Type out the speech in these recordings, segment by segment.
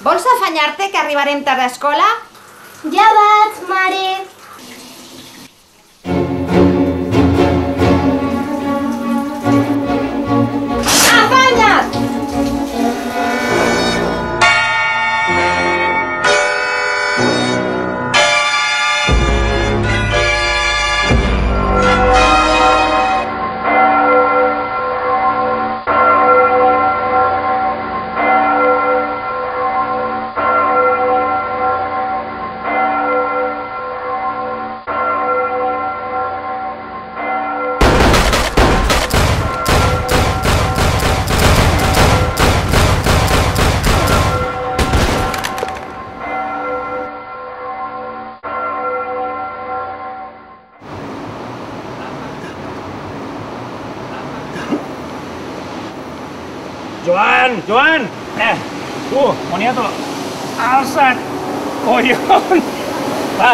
Vols afanyar-te, que arribarem tard a escola? Ja vaig, mare. Afanya't! Joan! Joan! Tu, moniato! Alça't! Collons! Va,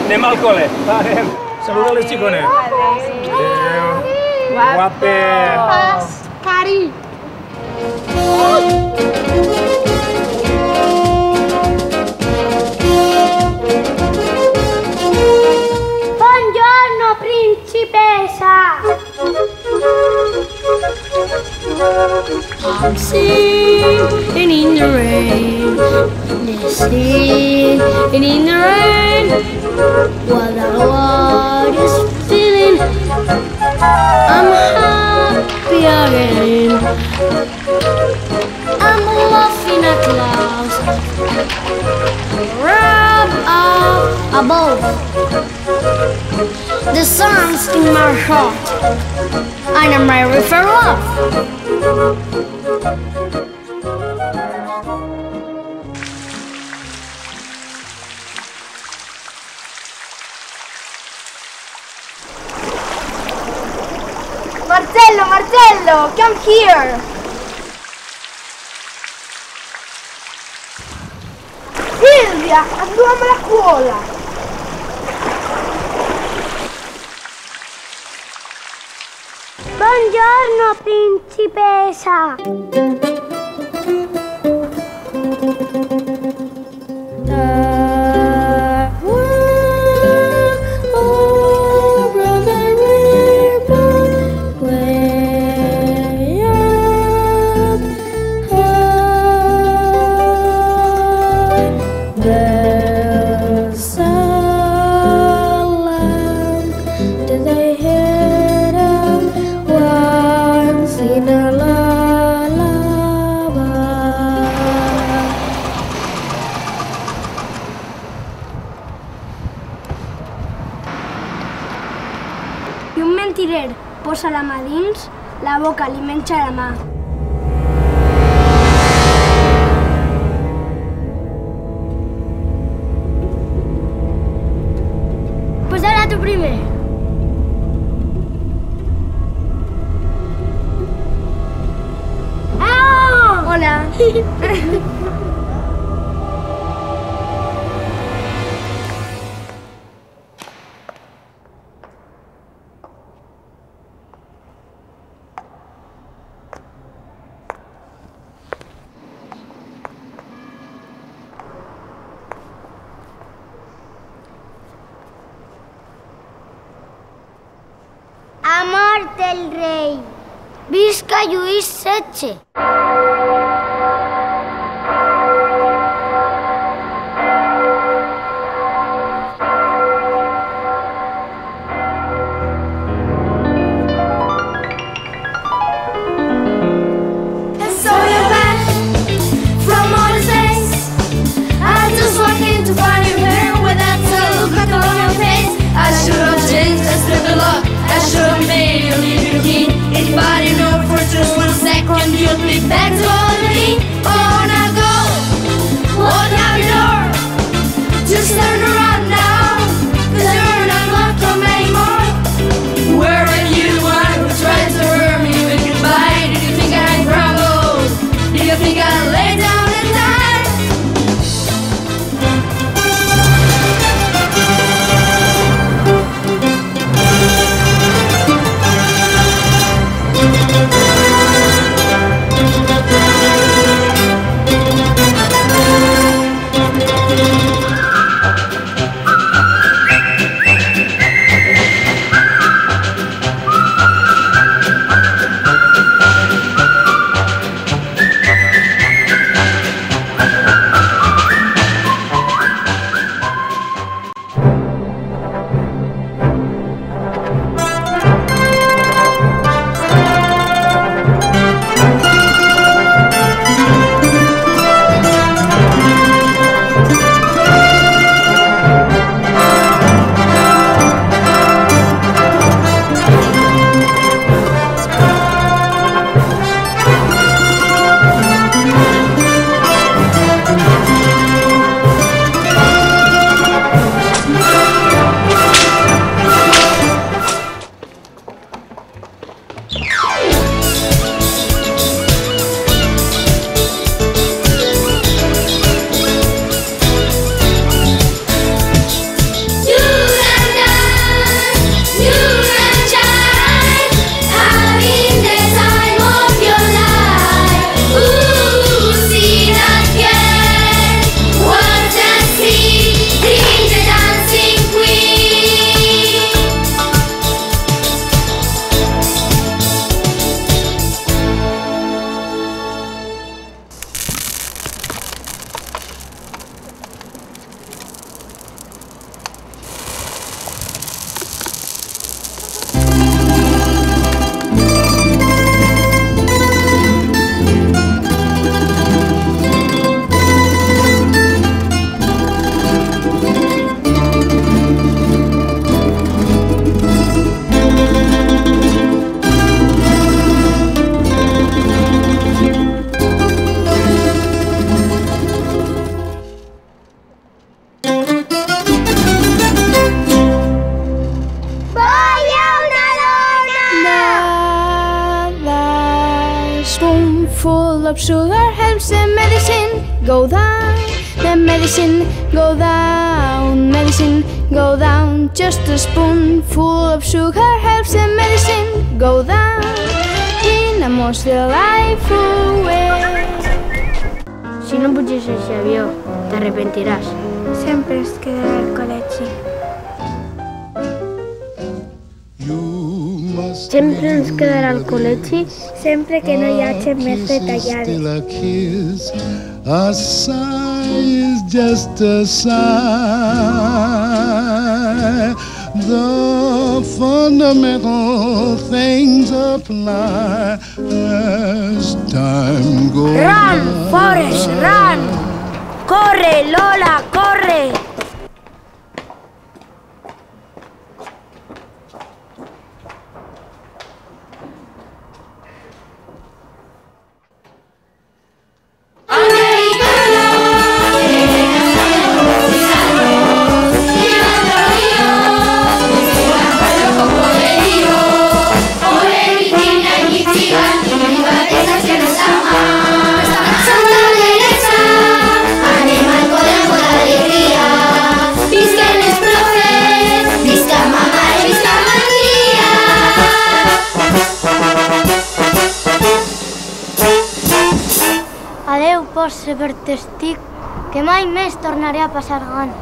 anem al col·le. Va, anem. Saluda les xicones. Adéu. Guape. Cari. Buongiorno, principessa. I'm singing in the rain, singing in the rain. What the world is feeling, I'm happy again. I'm laughing at clouds, right up above. The sun's in my heart, and I'm ready for love. Marcello, Marcello, come here. Silvia, andiamo alla scuola. Buongiorno, principessa. I un mentirer posa la mà dins, la boca li menja la mà. Pues ara tu primer. Ah! Hola. del rei! Visca Lluís XVI! Full of sugar helps the medicine go down. The medicine go down. Medicine go down. Just a spoonful of sugar helps the medicine go down in a most delightful way. Si no puges a aquest avió, t'arrepentiràs. Sempre es quedarà al col·legi. Sempre ens quedarà al col·legi? Sempre que no hi hagi més retallades. A sigh is just a sigh. The fundamental things apply as time goes by. Run, Forrest, run! Corre, Lola, corre! Adeu, pots per testic, que mai més tornaré a passar gana.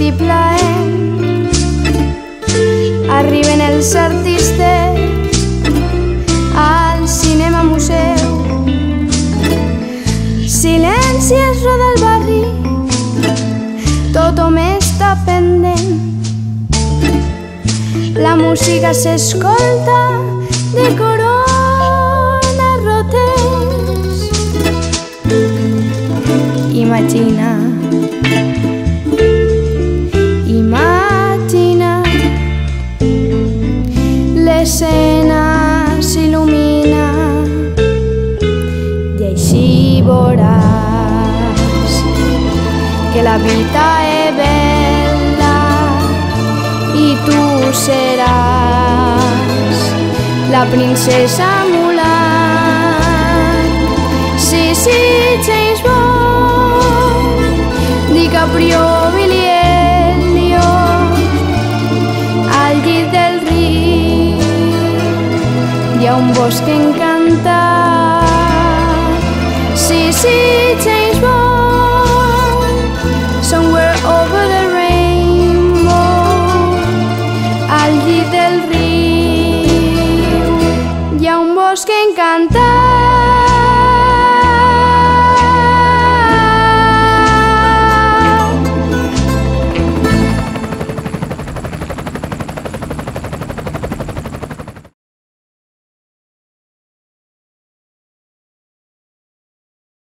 i plaent. Arriben els artistes al cinema museu. Silenci es roda al barri, tothom està pendent. La música s'escolta de corones rotes. Imagina, imagina, l'escena s'il·lumina i així veuràs que la vida és bella i tu seràs la princesa Mulan. Sí, sí, James Bond, DiCaprio, Billy Elliot, al llit del riu hi ha un bosc encantat. Sí, sí, James Bond, somewhere over the rainbow, al llit del riu hi ha un bosc encantat.